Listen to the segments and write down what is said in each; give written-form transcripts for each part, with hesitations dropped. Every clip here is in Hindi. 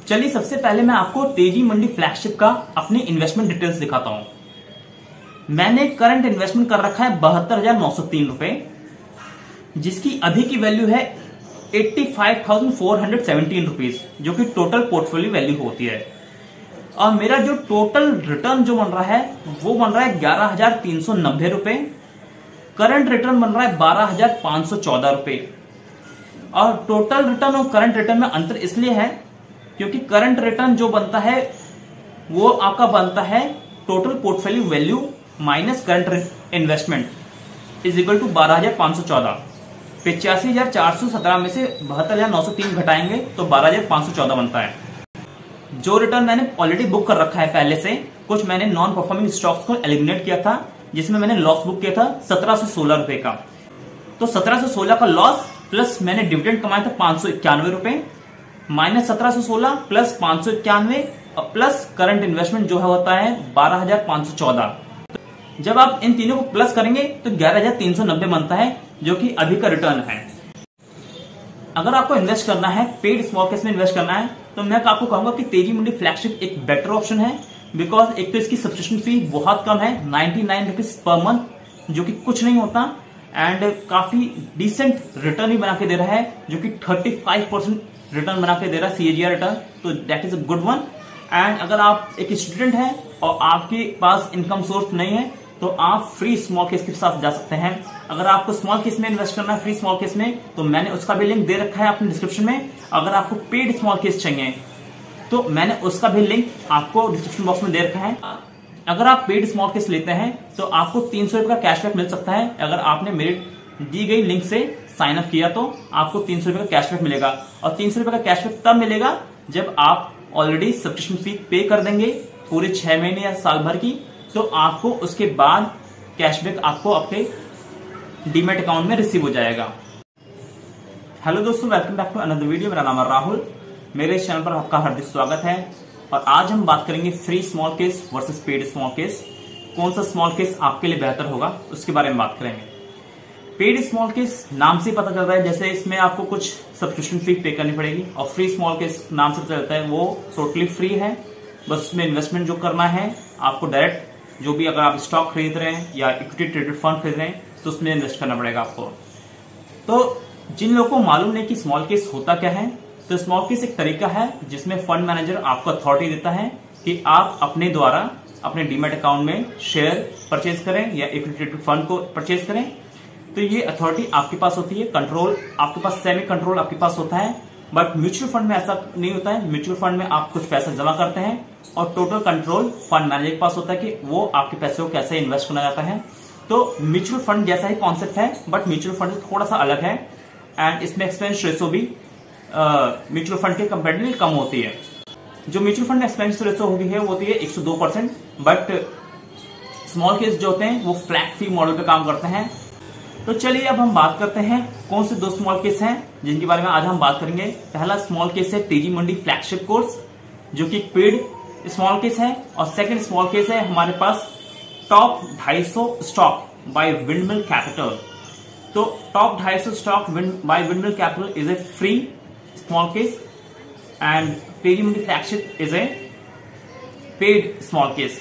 चलिए सबसे पहले मैं आपको तेजी मंडी फ्लैगशिप का अपनी इन्वेस्टमेंट डिटेल्स दिखाता हूं। मैंने करंट इन्वेस्टमेंट कर रखा है 72,903 रुपए, जिसकी अभी की वैल्यू है 85,417 रुपीज, जो कि टोटल पोर्टफोलियो वैल्यू होती है। और मेरा जो टोटल रिटर्न जो बन रहा है वो बन रहा है 11,390 रुपए। करंट रिटर्न बन रहा है 12,514 रुपए। और टोटल रिटर्न और करंट रिटर्न में अंतर इसलिए है क्योंकि करंट रिटर्न जो बनता है वो आपका बनता है total portfolio value minus current investment is equal to 12,514। 85,417 में से 72,903 घटाएंगे तो 12,514 बनता है। जो रिटर्न मैंने ऑलरेडी बुक कर रखा है पहले से, कुछ मैंने नॉन परफॉर्मिंग स्टॉक्स को एलिमिनेट किया था जिसमें मैंने लॉस बुक किया था 1716 रुपए का। तो 1716 का लॉस प्लस मैंने डिविडेंड कमाया था 591 रुपए, minus 1716 plus 591 plus current investment जो है होता है 12,514। जब आप इन तीनों को प्लस करेंगे तो 11,390 बनता है, जो कि अभी का रिटर्न है। अगर आपको इन्वेस्ट करना है, पेड स्मॉल कैप में इन्वेस्ट करना है, तो मैं आपको कहूंगा कि तेजी मंडी फ्लैगशिप एक बेटर ऑप्शन है। बिकॉज एक तो इसकी सब्सक्रिप्शन फी बहुत कम है, 99 रुपीज पर मंथ, जो कि कुछ नहीं होता, एंड काफी डिसेंट रिटर्न ही बना के दे रहा है, जो कि 35% रिटर्न बना के दे रहा है, CAGR रिटर्न। तो that is a good one. And अगर आप एक स्टूडेंट हैं और आपके पास इनकम सोर्स नहीं है तो आप फ्री स्मॉल केस के साथ जा सकते हैं। अगर आपको स्मॉल केस में इन्वेस्ट करना है, फ्री स्मॉल केस में, तो मैंने उसका भी लिंक दे रखा है अपने डिस्क्रिप्शन में। अगर आपको पेड स्मॉल केस चाहिए तो मैंने उसका भी लिंक आपको डिस्क्रिप्शन बॉक्स में दे रखा है। अगर आप पेड स्मॉल केस लेते हैं तो आपको 300 रुपए का कैशबैक मिल सकता है। अगर आपने मेरे दी गई लिंक से साइन अप किया तो आपको 300 रुपए का कैशबैक मिलेगा। और 300 रुपए का कैशबैक तब मिलेगा जब आप ऑलरेडी सब्सक्रिप्शन फी पे कर देंगे पूरे 6 महीने या साल भर की, तो आपको उसके बाद कैशबैक आपको आपके डीमैट अकाउंट में रिसीव हो जाएगा। हेलो दोस्तों, welcome back to another video. मेरा नाम है राहुल, मेरे चैनल पर आपका हार्दिक स्वागत है। और आज हम बात करेंगे free small case versus paid small case. कौन सा स्मॉल केस आपके लिए बेहतर होगा उसके बारे में बात करेंगे। पेड स्मॉल केस नाम से पता चल रहा है जैसे इसमें आपको कुछ सब्सक्रिप्शन फी पे करनी पड़ेगी, और फ्री स्मॉल केस नाम से पता चलता है वो टोटली फ्री है। बस उसमें इन्वेस्टमेंट जो करना है आपको डायरेक्ट, जो भी अगर आप स्टॉक खरीद रहे हैं या इक्विटी ट्रेडेड फंड खरीद रहे हैं तो उसमें इन्वेस्ट करना पड़ेगा आपको। तो जिन लोगों को मालूम नहीं कि स्मॉल केस होता क्या है, तो स्मॉल केस एक तरीका है जिसमें फंड मैनेजर आपको अथॉरिटी देता है कि आप अपने द्वारा अपने डीमैट अकाउंट में शेयर परचेज करें या इक्विटी ट्रेडेड फंड को परचेज करें। तो ये अथॉरिटी आपके पास होती है, कंट्रोल आपके पास, सेमी कंट्रोल आपके पास होता है। बट म्यूचुअल फंड में ऐसा नहीं होता है। म्यूचुअल फंड में आप कुछ पैसा जमा करते हैं और टोटल कंट्रोल फंड मैनेजर के पास होता है कि वो आपके पैसे को कैसे इन्वेस्ट करना जाता है। तो म्यूचुअल फंड जैसा ही कॉन्सेप्ट है, बट म्यूचुअल फंड थोड़ा सा अलग है, एंड इसमें एक्सपेंस रेशो भी म्यूचुअल फंड के कंपेरेटिवली कम होती है। जो म्यूचुअल फंड में एक्सपेंस रेशो होती है वो होती है 102%, बट स्मॉल केस जो होते हैं वो फ्लैट फी मॉडल पे काम करते हैं। तो चलिए अब हम बात करते हैं कौन से दो स्मॉल केस हैं जिनके बारे में आज हम बात करेंगे। पहला स्मॉल केस है तेजी मंडी फ्लैगशिप कोर्स, जो कि पेड स्मॉल केस है। और सेकंड स्मॉल केस है हमारे पास top 250 stock by windmill capital. तो top 250 stock by windmill Capital is a free smallcase and Teji Mandi flagship is a paid smallcase.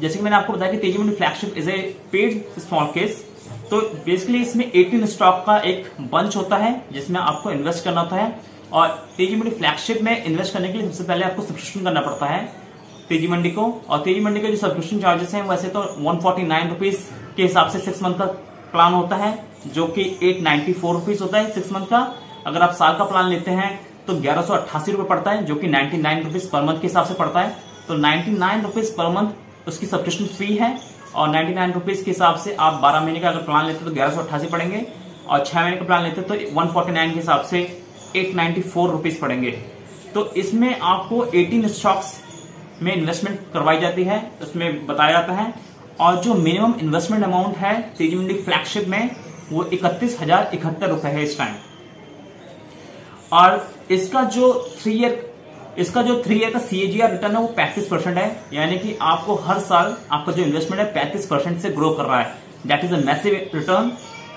जैसे कि मैंने आपको बताया कि Teji Mandi flagship is a paid smallcase. तो बेसिकली इसमें 18 स्टॉक का एक बंच होता है जिसमें आपको इन्वेस्ट करना होता है। और तेजी मंडी फ्लैगशिप में इन्वेस्ट करने के लिए सबसे पहले आपको सब्सक्रिप्शन करना पड़ता है तेजी मंडी को। और तेजी मंडी के जो सब्सक्रिप्शन चार्जेस हैं वैसे तो 149 रुपीज के हिसाब से 6 मंथ का प्लान होता है, जो कि 894 रुपीज होता है 6 मंथ का। अगर आप साल का प्लान लेते हैं तो 1188 रुपए पड़ता है, जो कि 99 रुपीज पर मंथ के हिसाब से पड़ता है। तो 99 रुपीज पर मंथ उसकी सब्सक्रिप्शन फी है। और 99 रुपीज के हिसाब से आप 12 महीने का अगर प्लान लेते तो 1188 पड़ेंगे, और 6 महीने का प्लान लेते तो 149 के हिसाब से 894 रुपीज पड़ेंगे। तो इसमें आपको 18 स्टॉक्स में इन्वेस्टमेंट करवाई जाती है, उसमें बताया जाता है। और जो मिनिमम इन्वेस्टमेंट अमाउंट है तेजी मंडी फ्लैगशिप में वो 31,071 रुपए है इस टाइम। और इसका जो 3 ईयर का CAGR रिटर्न है वो 35% है, यानी कि आपको हर साल आपका जो इन्वेस्टमेंट है 35% से ग्रो कर रहा है। That is a massive return.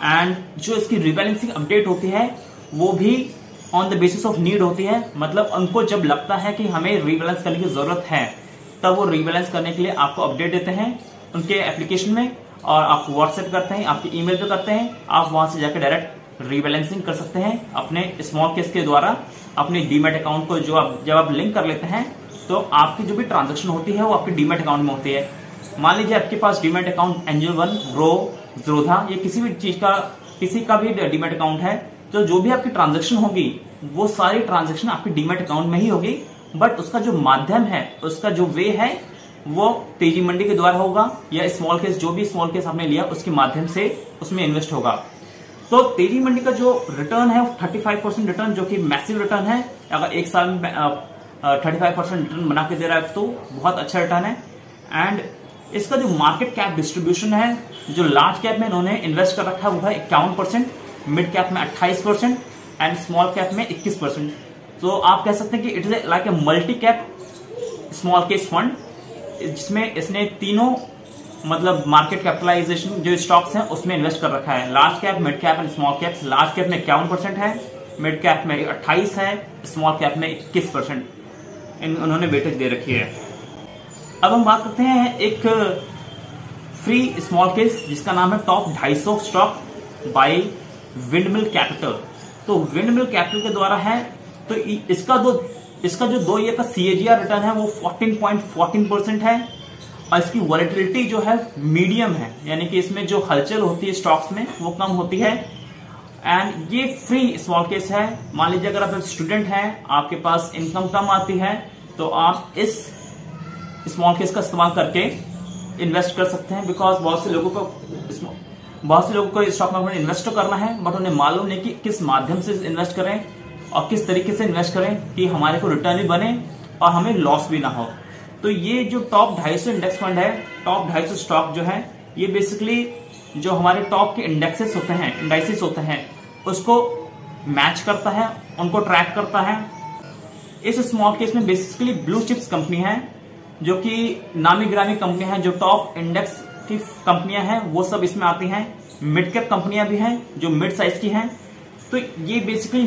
And जो इसकी रीबैलेंसिंग अपडेट होती है वो भी on the basis of need होती है, मतलब उनको जब लगता है कि हमें रीबैलेंस करने की जरूरत है तब वो रीबैलेंस करने के लिए आपको अपडेट देते हैं उनके एप्लीकेशन में, और आपको व्हाट्सएप करते हैं, आपके ईमेल पे करते हैं, आप वहां से जाकर डायरेक्ट रीबैलेंसिंग कर सकते हैं अपने स्मॉल केस के द्वारा अपने डीमैट अकाउंट को। जब आप लिंक कर लेते हैं तो आपकी जो भी ट्रांजेक्शन होती है वो आपके डीमैट अकाउंट में होती है। मान लीजिए आपके पास demat account Angel One, Groww, Zerodha, ये किसी भी चीज का किसी का भी डीमैट अकाउंट है, तो जो भी आपकी ट्रांजेक्शन होगी वो सारी ट्रांजेक्शन आपके डीमैट अकाउंट में ही होगी, बट उसका जो माध्यम है, उसका जो वे है वो तेजी मंडी के द्वारा होगा या स्मॉल केस, जो भी स्मॉल केस आपने लिया उसके माध्यम से उसमें इन्वेस्ट होगा। तो तेजी मंडी का जो रिटर्न है 35% रिटर्न, जो कि मैसिव रिटर्न है। अगर एक साल में 35% रिटर्न बना के दे रहा है तो बहुत अच्छा रिटर्न है। एंड इसका जो मार्केट कैप डिस्ट्रीब्यूशन है, जो लार्ज कैप में इन्होंने इन्वेस्ट कर रखा है वो है 51%, मिड कैप में 28% एंड स्मॉल कैप में 21%। तो आप कह सकते हैं कि it is like a multi cap small case fund, जिसमें इसने तीनों मतलब मार्केट कैपिटलाइजेशन जो स्टॉक्स हैं उसमें इन्वेस्ट कर रखा है, large cap, mid cap and small cap. Large cap में 51% है, मिड कैप में 28 है, स्मॉल कैप में 21% उन्होंने वेटेज दे रखी है। अब हम बात करते हैं एक फ्री स्मॉल केस जिसका नाम है top 250 stock by windmill capital. तो विंडमिल कैपिटल के द्वारा है, तो इसका जो 2 ईयर का CAGR रिटर्न है वो 14.14% है, और इसकी वॉलेटिलिटी जो है मीडियम है, यानी कि इसमें जो हलचल होती है स्टॉक्स में वो कम होती है। एंड ये फ्री स्मॉल केस है। मान लीजिए अगर आप एक स्टूडेंट हैं, आपके पास इनकम कम आती है, तो आप इस स्मॉल केस का इस्तेमाल करके इन्वेस्ट कर सकते हैं। बिकॉज बहुत से लोगों को स्टॉक मार्केट में इन्वेस्ट तो करना है, बट उन्हें मालूम नहीं कि किस माध्यम से इन्वेस्ट करें और किस तरीके से इन्वेस्ट करें कि हमारे को रिटर्न भी बने और हमें लॉस भी ना हो। तो ये जो टॉप 250 इंडेक्स फंड है, टॉप 250 स्टॉक जो है, ये बेसिकली जो हमारे टॉप के इंडेक्सेस होते हैं उसको मैच करता है, उनको ट्रैक करता है। इस स्मॉल केस में बेसिकली ब्लू चिप्स कंपनी है, जो कि नामी गिरामी कंपनियां हैं, जो टॉप इंडेक्स की कंपनियां हैं वो सब इसमें आती हैं। मिड कैप कंपनियां भी हैं जो मिड साइज की हैं। तो ये basically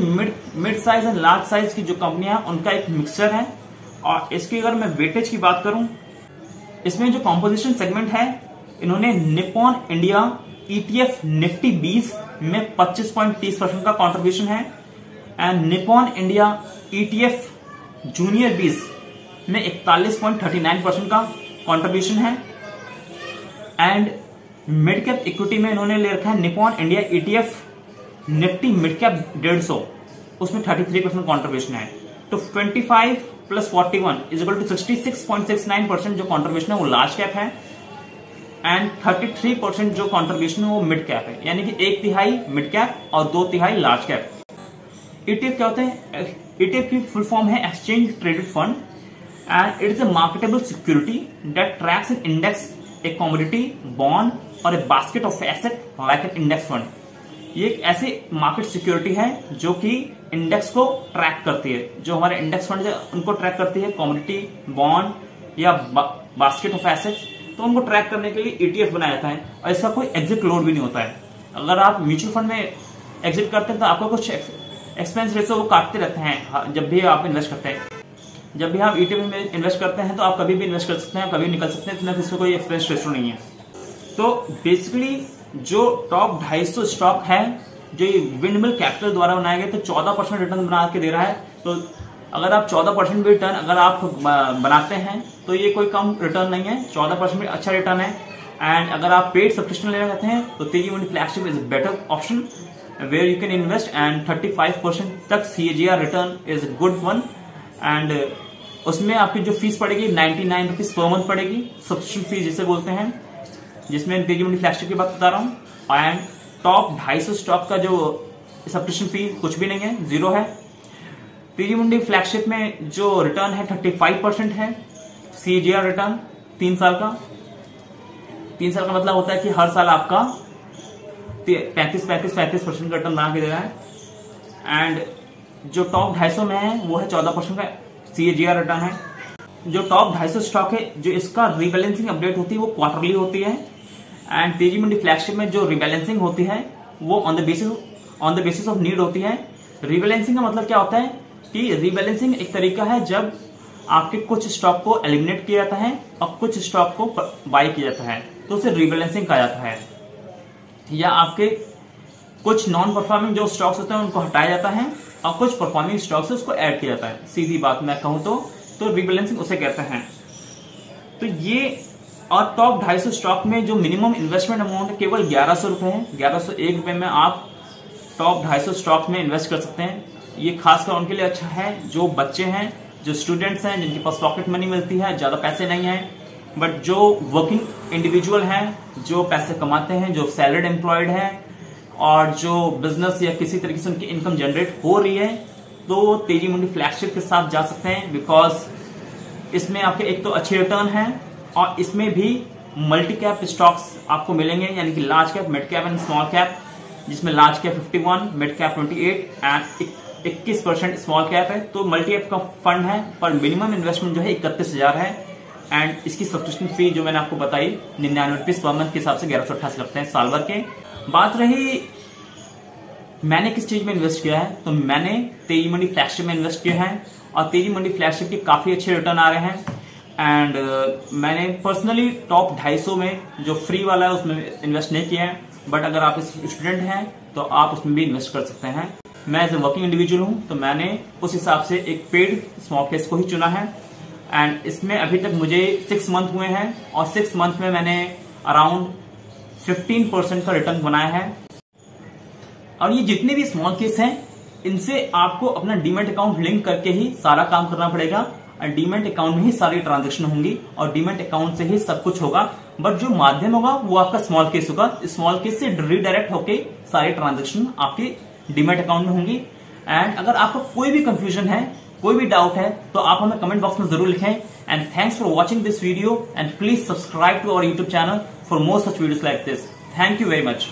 mid size and large size की जो कंपनियां हैं उनका एक मिक्सचर है। और इसकी अगर मैं वेटेज की बात करूं, इसमें जो कॉम्पोजिशन सेगमेंट है, इन्होंने निप्पॉन इंडिया ETF निफ्टी 20 में 25.30% का कंट्रीब्यूशन है, and Nippon India ETF junior 20 में 41.39% का कंट्रीब्यूशन है। एंड मिड कैप इक्विटी में इन्होंने ले रखा है Nippon India ETF Nifty mid cap 150, उसमें 33% कंट्रीब्यूशन है। तो 25 + 41 = 66.69% जो कंट्रीब्यूशन है वो लार्ज कैप है, एंड 33% जो कंट्रीब्यूशन है वो मिड कैप है, यानी कि 1/3 मिड कैप और 2/3 लार्ज कैप। ETF क्या होते हैं? ETF की फुल फॉर्म है exchange traded fund, and it is a marketable security that tracks an index, a commodity, bond और a basket of asset like an index fund. ये एक ऐसी मार्केट सिक्योरिटी है जो कि इंडेक्स को ट्रैक करती है, जो हमारे इंडेक्स फंड है उनको ट्रैक करती है, कमोडिटी, बॉन्ड या बास्केट ऑफ एसेट्स। तो उनको ट्रैक करने के लिए ETF बनाया जाता है, और इसका कोई एग्जिट लोड भी नहीं होता है। अगर आप म्यूचुअल फंड में एग्जिट करते हैं तो आपको कुछ एक्सपेंस रेट्स वो काटते रहते हैं जब भी आप इन्वेस्ट करते हैं। जब भी आप ETF में इन्वेस्ट करते हैं तो आप कभी भी इन्वेस्ट कर सकते हैं, कभी निकल सकते हैं, इसमें कोई एक्सपेंस रेशो नहीं है। तो बेसिकली जो टॉप 250 स्टॉक है जो ये विंडमिल कैपिटल द्वारा बनाया गया, तो 14% रिटर्न बना के दे रहा है। तो अगर आप 14% भी रिटर्न अगर आप बनाते हैं तो ये कोई कम रिटर्न नहीं है, 14% भी अच्छा रिटर्न है। एंड अगर आप पेड सब्सक्रिप्शन लेना चाहते हैं तो Teji Mandi flagship is better option where you can invest, and 35% तक CAGR return is good one. And उसमें आपकी जो फीस पड़ेगी 99 रुपीज पर मंथ पड़ेगी, सब्सक्रिप्शन फीस जिसे बोलते हैं, जिसमें तेजी मंडी फ्लैगशिप की बात बता रहा हूँ। एंड टॉप 250 स्टॉक का जो सब्सक्रिप्शन फीस कुछ भी नहीं है, 0 है। तेजी मंडी फ्लैगशिप में जो रिटर्न है 35% है CAGR रिटर्न 3 साल का। 3 साल का मतलब होता है कि हर साल आपका 35% का रिटर्न बना के दे रहा है। एंड जो टॉप 250 में है वो है 14% का CAGR रिटर्न है। जो टॉप 250 स्टॉक है, जो इसका रीबैलेंसिंग अपडेट होती है वो क्वार्टरली होती है, एंड तेजी मंडी फ्लैगशिप में जो रीबैलेंसिंग होती है वो on the basis of need होती है। रीबैलेंसिंग का मतलब क्या होता है कि रीबैलेंसिंग एक तरीका है जब आपके कुछ स्टॉक को एलिमिनेट किया जाता है और कुछ स्टॉक को बाय किया जाता है, तो उसे रीबैलेंसिंग कहा जाता है। या आपके कुछ नॉन परफॉर्मिंग जो स्टॉक्स होते हैं उनको हटाया जाता है और कुछ परफॉर्मिंग स्टॉक्स उसको ऐड किया जाता है। सीधी बात मैं कहूं तो रीबैलेंसिंग उसे कहते हैं। तो ये और टॉप 250 स्टॉक में जो मिनिमम इन्वेस्टमेंट अमाउंट है केवल 1100 रुपए है। 1101 रुपए में आप टॉप 250 स्टॉक में इन्वेस्ट कर सकते हैं। ये खासकर उनके लिए अच्छा है जो बच्चे हैं, जो स्टूडेंट्स हैं, जिनके पास पॉकेट मनी मिलती है, ज्यादा पैसे नहीं है, बट जो वर्किंग इंडिविजुअल हैं, जो पैसे कमाते हैं, जो सैलरीड एम्प्लॉयड है और जो बिजनेस या किसी तरीके से उनकी इनकम जनरेट हो रही है, तो तेजी मंडी फ्लैगशिप के साथ जा सकते हैं। बिकॉज इसमें आपके एक तो अच्छे रिटर्न है और इसमें भी मल्टी कैप स्टॉक्स आपको मिलेंगे, यानी कि large cap, mid cap and small cap, जिसमें large cap 51, mid cap 28 and 21% small cap है। तो मल्टी कैप का फंड है, पर मिनिमम इन्वेस्टमेंट जो है 31,000 है एंड इसकी सब्सक्रिप्शन फी जो मैंने आपको बताई 99 रुपीज पर मंथ के हिसाब से 1188 लगते हैं साल भर के। बात रही मैंने किस चीज में इन्वेस्ट किया है, तो मैंने तेजी मंडी फ्लैगशिप में इन्वेस्ट किया है और तेजी मंडी फ्लैगशिप के काफी अच्छे रिटर्न आ रहे हैं। एंड मैंने पर्सनली टॉप 250 में जो फ्री वाला है उसमें इन्वेस्ट नहीं किया है, बट अगर आप स्टूडेंट हैं तो आप उसमें भी इन्वेस्ट कर सकते हैं। मैं एज ए वर्किंग इंडिविजुअल हूं तो मैंने उस हिसाब से एक पेड स्मॉल केस को ही चुना है एंड इसमें अभी तक मुझे 6 मंथ हुए हैं और 6 मंथ में मैंने अराउंड 15% का रिटर्न बनाया है। और ये जितने भी स्मॉल केस हैं इनसे आपको अपना डीमैट अकाउंट लिंक करके ही सारा काम करना पड़ेगा और डीमैट अकाउंट में ही सारी ट्रांजेक्शन होंगी और डीमैट अकाउंट से ही सब कुछ होगा, बट जो माध्यम होगा वो आपका स्मॉल केस होगा। स्मॉल केस से रीडायरेक्ट होके सारी ट्रांजेक्शन आपके डीमैट अकाउंट में होंगी। एंड अगर आपको कोई भी कंफ्यूजन है, कोई भी डाउट है, तो आप हमें कमेंट बॉक्स में जरूर लिखें। And thanks for watching this video and please subscribe to our YouTube channel for more such videos like this. Thank you very much.